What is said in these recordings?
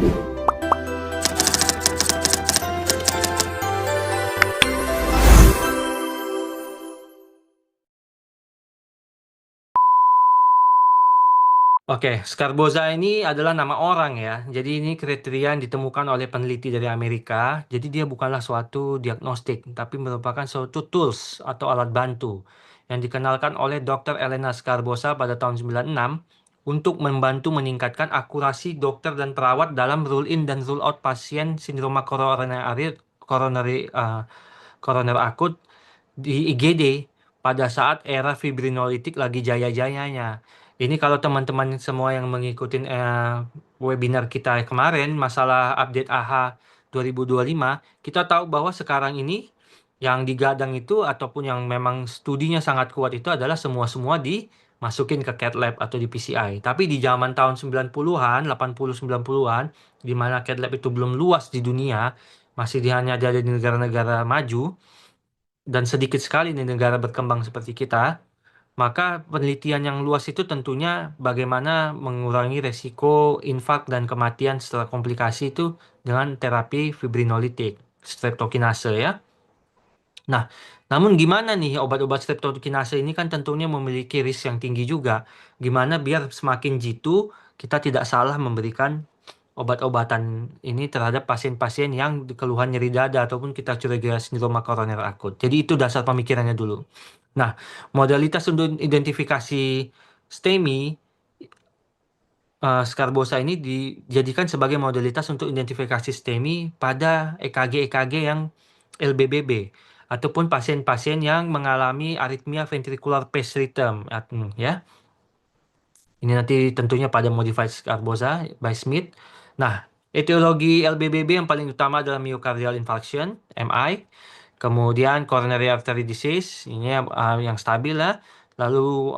Oke, Scarboza ini adalah nama orang ya. Jadi ini kriteria yang ditemukan oleh peneliti dari Amerika. Jadi dia bukanlah suatu diagnostik, tapi merupakan suatu tools atau alat bantu yang dikenalkan oleh Dr. Elena Scarboza pada tahun 96 untuk membantu meningkatkan akurasi dokter dan perawat dalam rule in dan rule out pasien sindroma koroner akut di IGD pada saat era fibrinolitik lagi jaya-jayanya. Ini kalau teman-teman semua yang mengikuti webinar kita kemarin masalah update AHA 2025, kita tahu bahwa sekarang ini yang digadang itu ataupun yang memang studinya sangat kuat itu adalah semua-semua dimasukin ke cath lab atau di PCI. Tapi di zaman tahun 90-an, 80 90-an, di mana cath lab itu belum luas di dunia, masih hanya ada di negara-negara maju, dan sedikit sekali di negara berkembang seperti kita, maka penelitian yang luas itu tentunya bagaimana mengurangi resiko infak dan kematian setelah komplikasi itu dengan terapi fibrinolitik, streptokinase ya. Nah, namun gimana nih obat-obat streptokinase ini kan tentunya memiliki risk yang tinggi juga. Gimana biar semakin jitu kita tidak salah memberikan obat-obatan ini terhadap pasien-pasien yang keluhan nyeri dada ataupun kita curiga sindroma koroner akut. Jadi itu dasar pemikirannya dulu. Nah, modalitas untuk identifikasi STEMI, Scarbosa ini dijadikan sebagai modalitas untuk identifikasi STEMI pada EKG-EKG yang LBBB ataupun pasien-pasien yang mengalami aritmia ventricular pace rhythm ya. Ini nanti tentunya pada modified Scarboza by Smith. Nah, etiologi LBBB yang paling utama adalah myocardial infarction, MI. Kemudian coronary artery disease, ini yang stabil ya. Lalu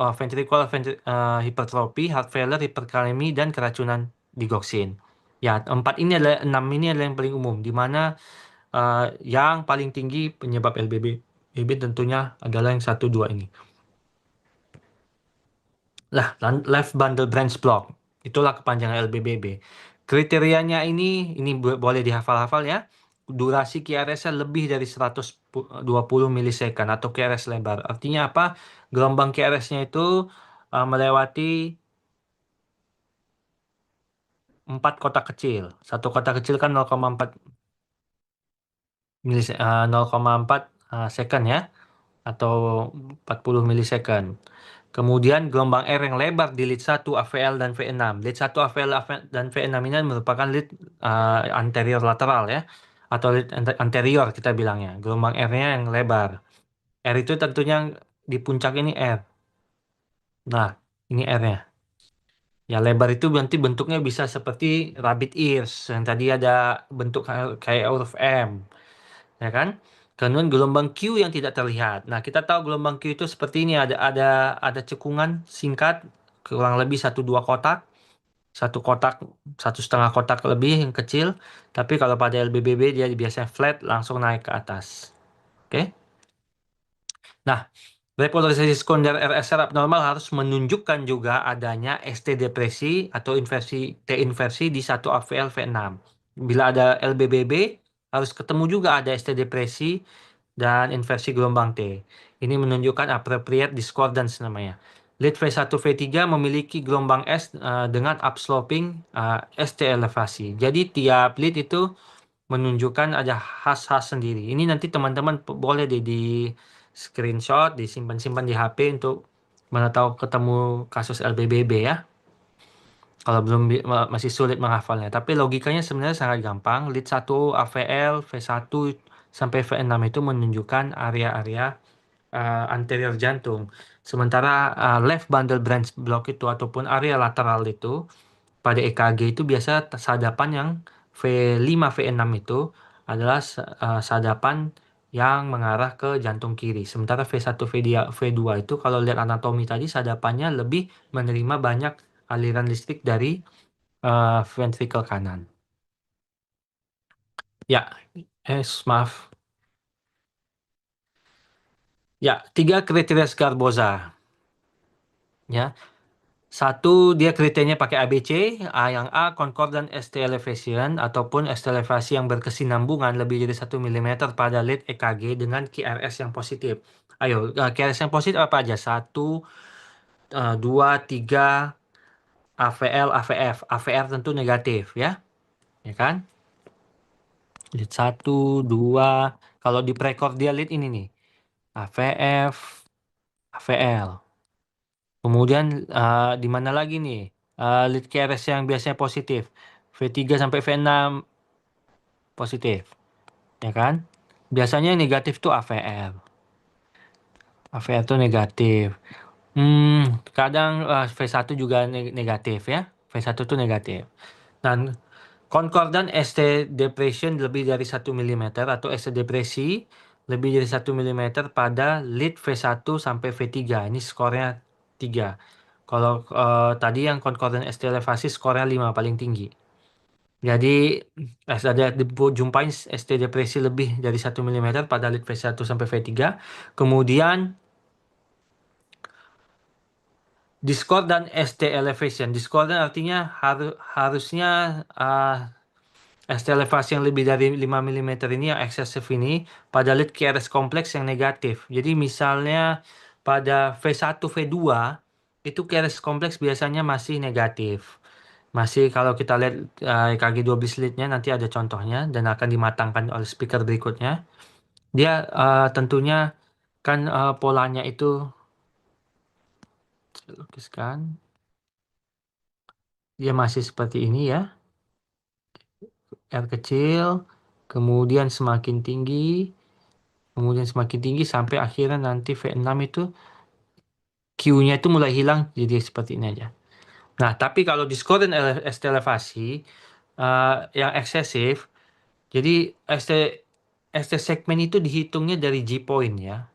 hypertrophy, heart failure, hiperkalemi, dan keracunan digoksin. Ya, enam ini adalah yang paling umum, di mana yang paling tinggi penyebab LBBB tentunya adalah yang satu dua ini. Lah, left bundle branch block. Itulah kepanjangan LBBB. Kriterianya ini boleh dihafal-hafal ya. Durasi QRS-nya lebih dari 120 milisecond atau QRS lebar. Artinya apa? Gelombang QRS-nya itu melewati 4 kotak kecil. Satu kotak kecil kan 0,4 0,4 second ya, atau 40 milisecond. Kemudian gelombang R yang lebar di lead 1 AVL dan V6. Lead 1 AVL dan V6 ini merupakan lead anterior lateral ya, atau lead anterior kita bilangnya. Gelombang R-nya yang lebar. R itu tentunya di puncak ini R. Nah, ini R-nya. Ya, lebar itu nanti bentuknya bisa seperti rabbit ears yang tadi ada bentuk kayak huruf M, ya kan? Kemudian gelombang Q yang tidak terlihat. Nah, kita tahu gelombang Q itu seperti ini, ada cekungan singkat kurang lebih 1-2 kotak, satu kotak, 1,5 kotak lebih yang kecil. Tapi kalau pada LBBB dia biasanya flat langsung naik ke atas. Oke? Nah, repolarisasi sekunder RSR abnormal harus menunjukkan juga adanya ST depresi atau T inversi di 1 AVL V6. Bila ada LBBB, harus ketemu juga ada ST depresi dan inversi gelombang T. Ini menunjukkan appropriate discordance namanya. Lead V1 V3 memiliki gelombang S dengan upsloping ST elevasi. Jadi tiap lead itu menunjukkan ada khas-khas sendiri. Ini nanti teman-teman boleh di screenshot, disimpan-simpan di HP untuk mana tahu ketemu kasus LBBB ya. Kalau belum masih sulit menghafalnya. Tapi logikanya sebenarnya sangat gampang. Lead 1 AVL, V1 sampai V6 itu menunjukkan area-area anterior jantung. Sementara left bundle branch block itu ataupun area lateral itu pada EKG itu biasa sadapan yang V5 V6 itu adalah sadapan yang mengarah ke jantung kiri. Sementara V1 V2 itu kalau lihat anatomi tadi sadapannya lebih menerima banyak aliran listrik dari ventricle kanan. Ya, maaf. Ya, 3 kriteria Scarboza. Ya, Satu, dia kriterianya pakai ABC. Yang A, concordant ST elevation ataupun ST elevasi yang berkesinambungan lebih dari 1 mm pada lead EKG dengan QRS yang positif. Ayo, QRS yang positif apa aja? Satu, dua, tiga, AVL, AVF. AVR tentu negatif ya, ya kan? Lead satu, dua. Kalau di precordial lead ini nih, AVF, AVL. Kemudian di mana lagi nih? Lead KRS yang biasanya positif. V3 sampai V6 positif, ya kan? Biasanya yang negatif tuh AVR. AVR tuh negatif. Kadang V1 juga negatif ya. V1 tuh negatif. Dan concordant ST depression lebih dari 1 mm atau ST depresi lebih dari 1 mm pada lead V1 sampai V3. Ini skornya 3. Kalau tadi yang concordant ST elevasi skornya 5 paling tinggi. Jadi ada jumpain ST depresi lebih dari 1 mm pada lead V1 sampai V3. Kemudian discordant ST elevation. Discordant artinya harusnya ST elevasi yang lebih dari 5 mm ini yang eksesif ini pada lead QRS kompleks yang negatif. Jadi misalnya pada V1, V2 itu QRS kompleks biasanya masih negatif. Masih kalau kita lihat EKG 12 leadnya nanti ada contohnya dan akan dimatangkan oleh speaker berikutnya. Dia tentunya kan polanya itu lukiskan. Dia masih seperti ini ya. R kecil, kemudian semakin tinggi, sampai akhirnya nanti V6 itu Q-nya itu mulai hilang jadi seperti ini aja. Nah, tapi kalau di scoring ST elevasi eh, yang eksesif, jadi ST segmen itu dihitungnya dari G point ya,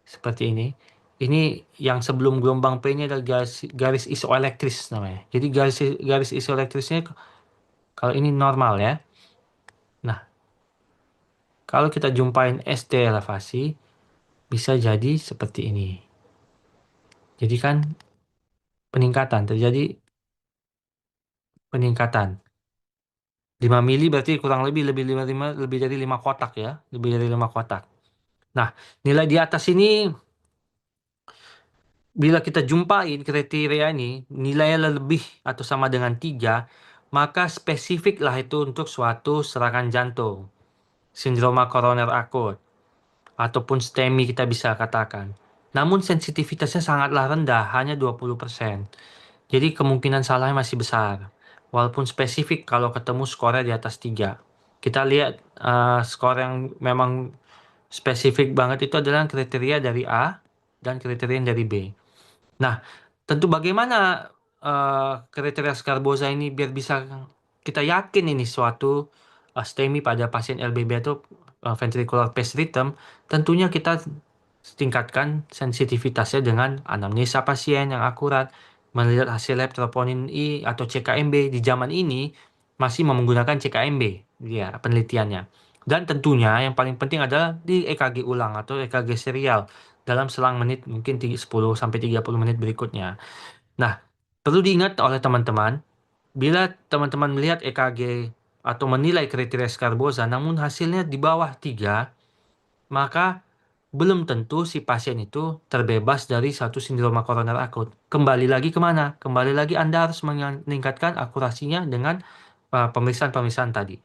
seperti ini. Ini yang sebelum gelombang P-nya adalah garis isoelektris namanya. Jadi garis isoelektrisnya kalau ini normal ya. Nah, kalau kita jumpain ST elevasi bisa jadi seperti ini. Jadi kan terjadi peningkatan. 5 mili berarti kurang lebih dari 5 kotak ya, lebih dari 5 kotak. Nah, nilai di atas ini bila kita jumpain kriteria ini, nilainya lebih atau sama dengan 3, maka spesifiklah itu untuk suatu serangan jantung, sindroma koroner akut, ataupun STEMI kita bisa katakan. Namun sensitivitasnya sangatlah rendah, hanya 20%. Jadi kemungkinan salahnya masih besar. Walaupun spesifik kalau ketemu skornya di atas 3. Kita lihat skor yang memang spesifik banget itu adalah kriteria dari A dan kriteria dari B. Nah, tentu bagaimana kriteria Scarboza ini biar bisa kita yakin ini suatu STEMI pada pasien LBB atau ventricular pace rhythm, tentunya kita tingkatkan sensitivitasnya dengan anamnesa pasien yang akurat, melihat hasil lab troponin I atau CKMB. Di zaman ini masih menggunakan CKMB, ya penelitiannya. Dan tentunya yang paling penting adalah di EKG ulang atau EKG serial dalam selang menit mungkin 10 sampai 30 menit berikutnya. Nah, perlu diingat oleh teman-teman, bila teman-teman melihat EKG atau menilai kriteria Scarboza namun hasilnya di bawah 3, maka belum tentu si pasien itu terbebas dari satu sindroma koroner akut. Kembali lagi kemana? Kembali lagi Anda harus meningkatkan akurasinya dengan pemeriksaan-pemeriksaan tadi.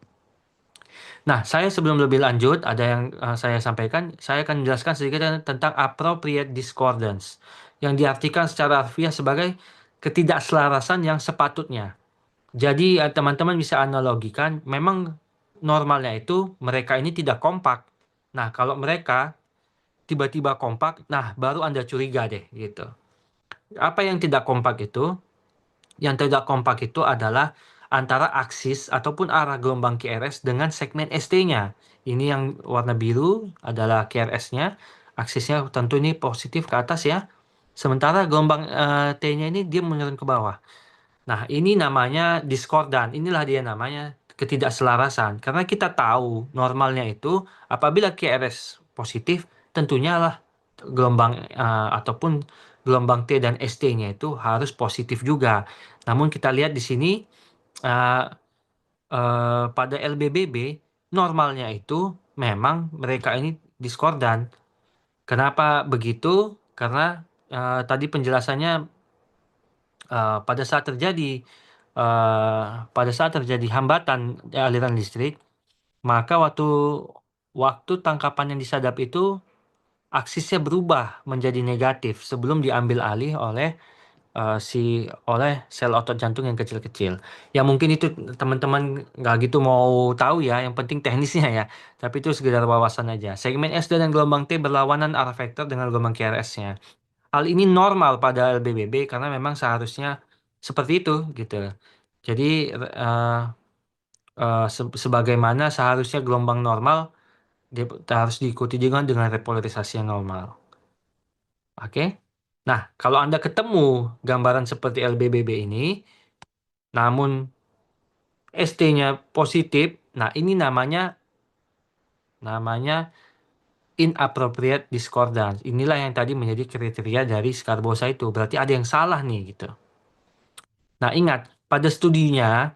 Nah, saya sebelum lebih lanjut, ada yang saya sampaikan, saya akan menjelaskan sedikit tentang appropriate discordance, yang diartikan secara harfiah sebagai ketidakselarasan yang sepatutnya. Jadi, teman-teman bisa analogikan, memang normalnya itu mereka ini tidak kompak. Nah, kalau mereka tiba-tiba kompak, nah baru Anda curiga deh gitu. Apa yang tidak kompak itu? Yang tidak kompak itu adalah antara aksis ataupun arah gelombang QRS dengan segmen ST-nya. Ini yang warna biru adalah QRS-nya. Aksisnya tentu ini positif ke atas ya. Sementara gelombang T-nya ini dia menurun ke bawah. Nah, ini namanya diskordan. Inilah dia namanya ketidakselarasan. Karena kita tahu normalnya itu apabila QRS positif, tentunya lah gelombang ataupun gelombang T dan ST-nya itu harus positif juga. Namun kita lihat di sini uh, pada LBBB normalnya itu memang mereka ini diskordan. Kenapa begitu? Karena tadi penjelasannya pada saat terjadi pada saat terjadi hambatan aliran listrik, maka waktu waktu tangkapan yang disadap itu aksisnya berubah menjadi negatif sebelum diambil alih oleh sel otot jantung yang kecil-kecil. Ya mungkin itu teman-teman nggak gitu mau tahu ya, yang penting teknisnya ya. Tapi itu sekedar wawasan aja. Segmen SD dan gelombang T berlawanan arah vektor dengan gelombang QRS-nya. Hal ini normal pada LBBB karena memang seharusnya seperti itu gitu. Jadi eh, sebagaimana seharusnya gelombang normal dia harus diikuti juga dengan repolarisasi yang normal. Oke? Nah, kalau Anda ketemu gambaran seperti LBBB ini, namun ST-nya positif, nah ini namanya inappropriate discordance. Inilah yang tadi menjadi kriteria dari Scarbosa itu. Berarti ada yang salah nih gitu. Nah, ingat, pada studinya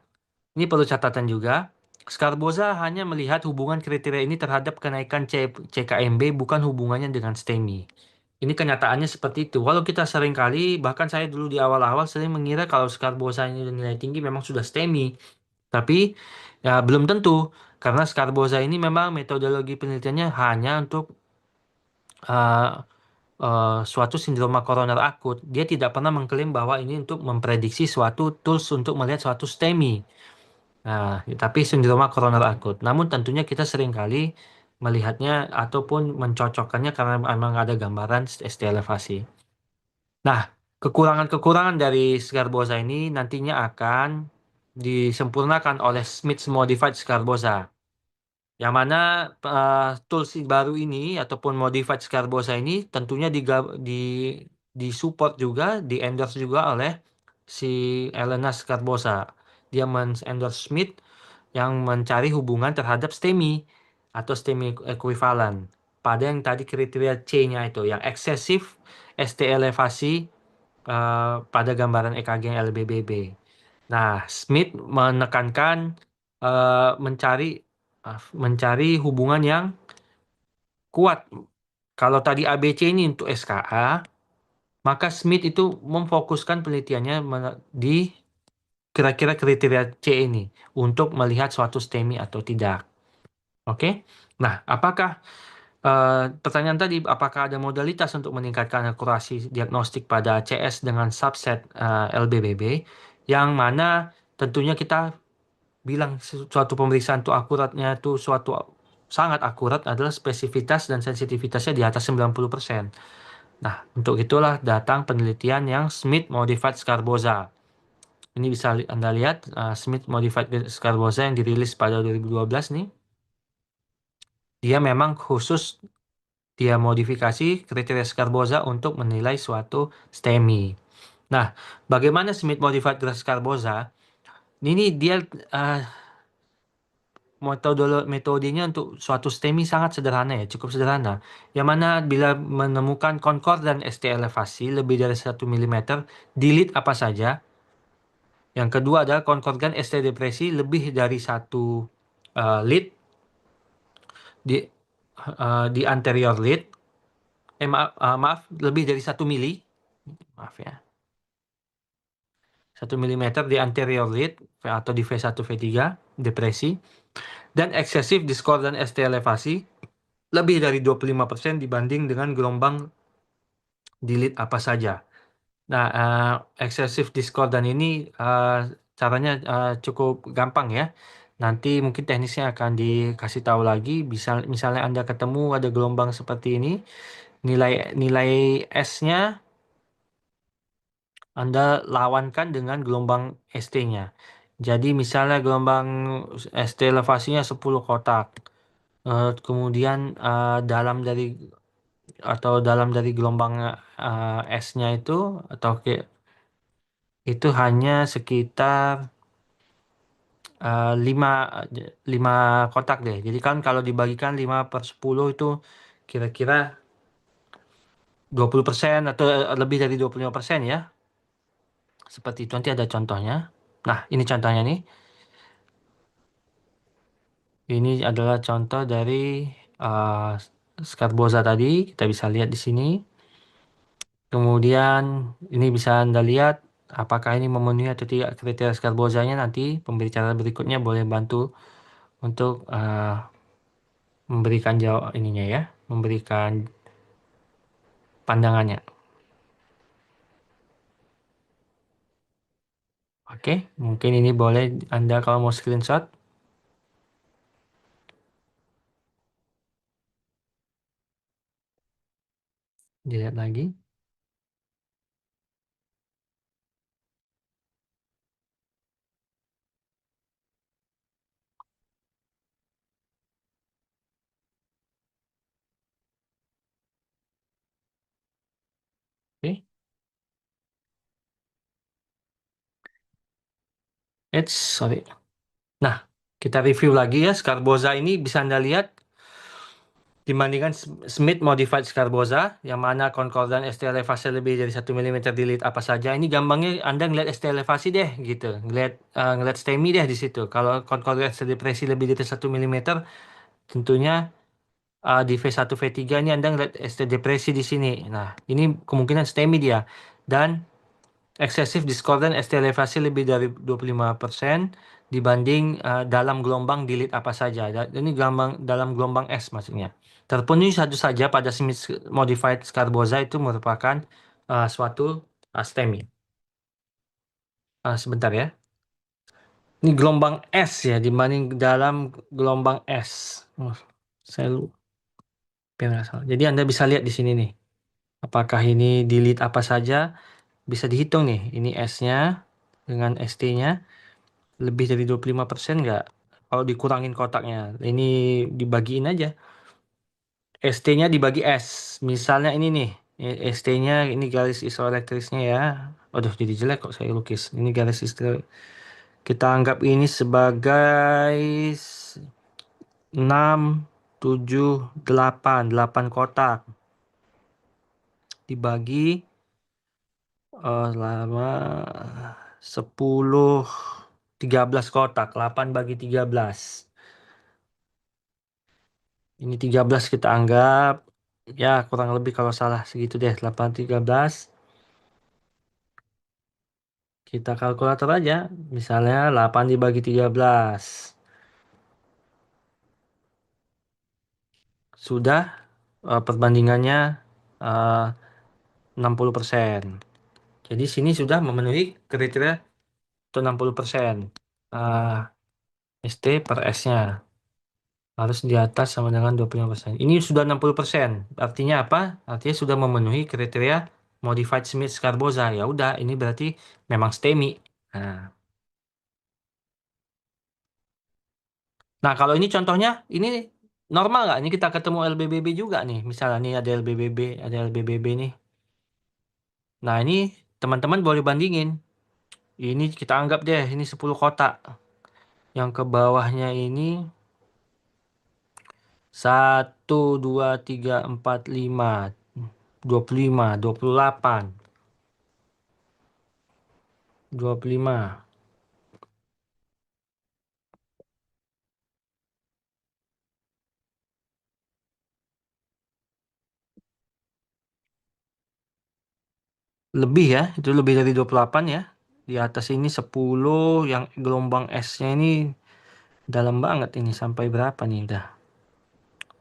ini perlu catatan juga, Scarboza hanya melihat hubungan kriteria ini terhadap kenaikan CKMB, bukan hubungannya dengan STEMI. Ini kenyataannya seperti itu. Walau kita sering kali, bahkan saya dulu di awal-awal sering mengira kalau Scarboza ini nilai tinggi memang sudah STEMI. Tapi ya belum tentu, karena Scarboza ini memang metodologi penelitiannya hanya untuk uh, suatu sindroma koroner akut. Dia tidak pernah mengklaim bahwa ini untuk memprediksi suatu tools untuk melihat suatu STEMI. Nah, tapi sindroma koroner akut. Namun tentunya kita seringkali melihatnya ataupun mencocokkannya karena memang ada gambaran ST elevasi. Nah, kekurangan-kekurangan dari Sgarboza ini nantinya akan disempurnakan oleh Smith Modified Sgarboza. Yang mana tools baru ini ataupun Modified Sgarboza ini tentunya disupport juga, di endorse juga oleh si Elena Sgarboza. Dia men-endorse Smith yang mencari hubungan terhadap STEMI atau STEMI equivalent pada yang tadi kriteria C-nya itu yang eksesif ST elevasi pada gambaran EKG yang LBBB. Nah, Smith menekankan mencari hubungan yang kuat. Kalau tadi ABC ini untuk SKA, maka Smith itu memfokuskan penelitiannya di kira-kira kriteria C ini untuk melihat suatu STEMI atau tidak. Oke. Nah, pertanyaan tadi, apakah ada modalitas untuk meningkatkan akurasi diagnostik pada CS dengan subset LBBB, yang mana tentunya kita bilang suatu pemeriksaan itu akuratnya itu suatu sangat akurat adalah spesifitas dan sensitivitasnya di atas 90%. Nah, untuk itulah datang penelitian yang Smith Modified Scarboza. Ini bisa Anda lihat Smith Modified Scarboza yang dirilis pada 2012 nih. Dia memang khusus dia modifikasi kriteria Scarboza untuk menilai suatu STEMI. Nah, bagaimana Smith Modified Scarboza? Ini dia uh, metodenya untuk suatu STEMI sangat sederhana ya, cukup sederhana. Yang mana bila menemukan konkordan ST elevasi lebih dari 1 mm, delete apa saja. Yang kedua adalah konkordan ST depresi lebih dari 1 lead di di anterior lead. Maaf, lebih dari 1 mili. Maaf ya. 1 mm di anterior lead atau di V1 V3 depresi, dan eksesif diskordan ST elevasi lebih dari 25% dibanding dengan gelombang di lead apa saja. Nah, excessive discordan ini caranya cukup gampang ya. Nanti mungkin teknisnya akan dikasih tahu lagi. Bisa misalnya Anda ketemu ada gelombang seperti ini, nilai nilai S-nya Anda lawankan dengan gelombang ST-nya. Jadi misalnya gelombang ST elevasinya 10 kotak. Kemudian dalam dari gelombang S-nya itu atau itu hanya sekitar 5 5 kotak deh. Jadi kan kalau dibagikan 5/10 itu kira-kira 20% atau lebih dari 25% ya. Seperti itu nanti ada contohnya. Nah, ini contohnya nih. Ini adalah contoh dari uh, Scarboza tadi. Kita bisa lihat di sini. Kemudian ini bisa Anda lihat apakah ini memenuhi atau tidak kriteria Scarbozanya. Nanti pembicara berikutnya boleh bantu untuk memberikan jawab ininya ya, memberikan pandangannya. Oke, mungkin ini boleh Anda kalau mau screenshot, dilihat lagi. Oke, sorry. Nah, kita review lagi ya, Scarboza ini bisa Anda lihat dibandingkan Smith Modified Scarboza, yang mana konkordan ST elevasi lebih dari 1 mm di lead apa saja. Ini gampangnya Anda ngeliat ST elevasi deh, gitu. Ngeliat STEMI deh di situ. Kalau konkordan ST depresi lebih dari 1 mm, tentunya di V1, V3 ini Anda ngeliat ST depresi di sini. Nah, ini kemungkinan STEMI dia. Dan eksesif diskordan ST elevasi lebih dari 25% dibanding dalam gelombang delete apa saja. Ini gelombang dalam gelombang S maksudnya. Terpenuhi satu saja pada Smith Modified Scarboza itu merupakan suatu STEMI. Sebentar ya. Ini gelombang S ya dibanding dalam gelombang S. Saya lupa. Nggak salah. Jadi Anda bisa lihat di sini nih. Apakah ini delete apa saja? Bisa dihitung nih. Ini S-nya dengan ST-nya. Lebih dari 25% nggak? Kalau dikurangin kotaknya. Ini dibagiin aja. ST-nya dibagi S. Misalnya ini nih. ST-nya ini garis isoelektrisnya ya. Aduh jadi jelek kok saya lukis. Ini garis isoelektris. Kita anggap ini sebagai 6, 7, 8. 8 kotak. Dibagi lama 10, 13 kotak. 8 bagi 13. Ini 13 kita anggap. Ya, kurang lebih kalau salah segitu deh. 8, 13. Kita kalkulator aja. Misalnya 8 dibagi 13. Sudah perbandingannya eh, 60%. Jadi sini sudah memenuhi kriteria untuk 60%. eh, ST per S-nya. Harus di atas sama dengan 25%. Ini sudah 60%. Artinya apa? Artinya sudah memenuhi kriteria Modified Smith Scarboza. Ya udah, ini berarti memang STEMI. Nah, kalau ini contohnya, ini normal nggak? Ini kita ketemu LBBB juga nih. Misalnya nih ada LBBB, ada LBBB nih. Nah, ini teman-teman boleh bandingin. Ini kita anggap deh, ini 10 kotak. Yang ke bawahnya ini 1, 2, 3, 4, 5, 25, 28, 25. Lebih ya, itu lebih dari 28 ya. Di atas ini 10, yang gelombang S-nya ini dalam banget ini. Sampai berapa nih udah?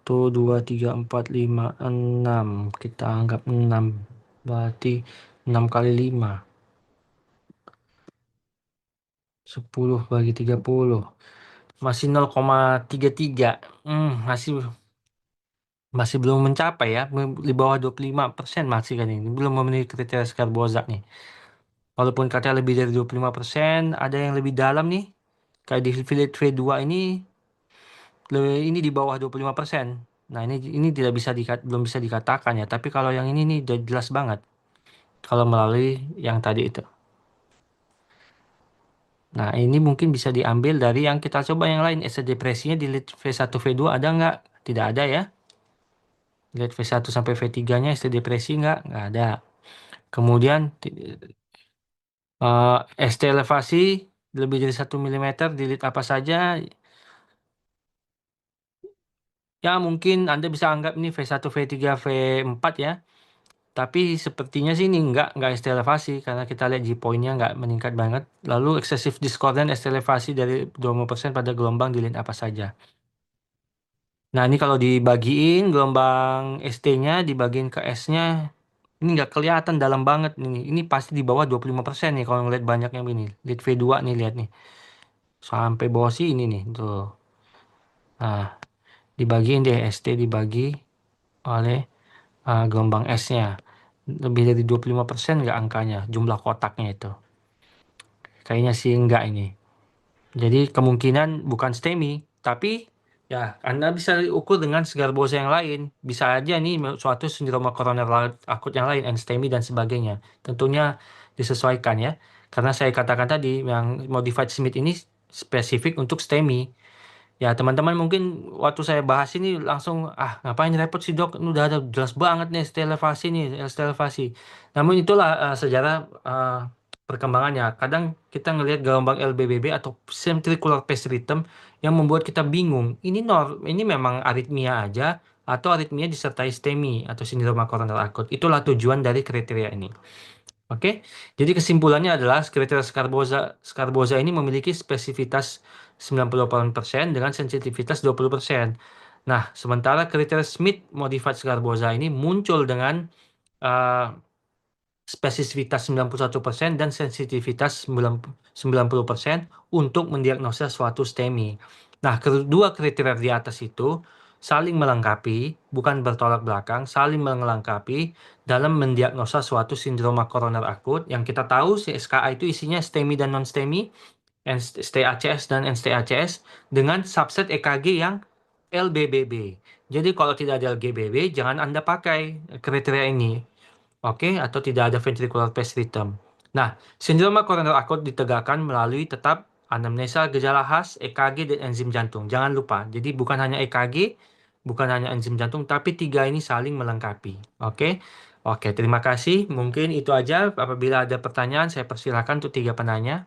1, 2, 3, 4, 5, 6. Kita anggap 6. Berarti 6 kali 5. 10 bagi 30. Masih 0,33. Masih masih belum mencapai ya. Di bawah 25% masih kan ini. Belum memenuhi kriteria Scarboza nih. Walaupun katanya lebih dari 25%, ada yang lebih dalam nih. Kayak di Affiliate Trade 2 ini, ini di bawah 25%. Nah, ini tidak bisa belum bisa dikatakan ya. Tapi kalau yang ini nih udah jelas banget. Kalau melalui yang tadi itu. Nah, ini mungkin bisa diambil dari yang kita coba yang lain. Depresinya di lead V1, V2 ada nggak? Tidak ada ya. Lihat V1 sampai V3-nya ST depresi nggak ada. Kemudian ST elevasi lebih dari 1 mm, delete apa saja. Ya mungkin Anda bisa anggap ini V1, V3, V4 ya. Tapi sepertinya sih ini nggak ST elevasi karena kita lihat G-point-nya nggak meningkat banget. Lalu excessive discordant ST elevasi dari 20% pada gelombang delete apa saja. Nah ini kalau dibagiin gelombang ST-nya dibagiin ke S-nya, ini nggak kelihatan dalam banget nih. Ini pasti di bawah 25% nih kalau ngeliat banyak yang ini. Lihat V2 nih, lihat nih. Sampai bawah sih ini nih. Tuh. Nah, dibagiin deh ST dibagi oleh gelombang S-nya. Lebih dari 25% nggak angkanya, jumlah kotaknya itu. Kayaknya sih enggak ini. Jadi kemungkinan bukan STEMI, tapi ya Anda bisa ukur dengan Sigarbosa yang lain. Bisa aja nih suatu sindroma koroner akut yang lain, STEMI dan sebagainya. Tentunya disesuaikan ya. Karena saya katakan tadi yang modified Smith ini spesifik untuk STEMI. Ya, teman-teman mungkin waktu saya bahas ini langsung, ngapain repot sih dok? Ini udah ada jelas banget nih ST elevasi nih, ST elevasi. Namun itulah sejarah perkembangannya. Kadang kita ngelihat gelombang LBBB atau ventricular pace rhythm yang membuat kita bingung. Ini memang aritmia aja atau aritmia disertai STEMI atau sindroma koroner akut. Itulah tujuan dari kriteria ini. Oke, jadi kesimpulannya adalah kriteria Scarboza ini memiliki spesifitas 98% dengan sensitivitas 20%. Nah, sementara kriteria Smith modified Scarboza ini muncul dengan uh, spesifisitas 91% dan sensitivitas 90% untuk mendiagnosa suatu STEMI. Nah, kedua kriteria di atas itu saling melengkapi, bukan bertolak belakang, saling melengkapi dalam mendiagnosa suatu sindroma koroner akut yang kita tahu SKA itu isinya STEMI dan non-STEMI, STACS dan NSTACS dengan subset EKG yang LBBB. Jadi kalau tidak ada LGBB, jangan Anda pakai kriteria ini. Oke, atau tidak ada ventricular pace rhythm. Nah, sindroma koroner akut ditegakkan melalui tetap anamnesa gejala khas, EKG, dan enzim jantung. Jangan lupa, jadi bukan hanya EKG, bukan hanya enzim jantung, tapi tiga ini saling melengkapi. Oke, oke, terima kasih. Mungkin itu aja. Apabila ada pertanyaan, saya persilakan untuk tiga penanya.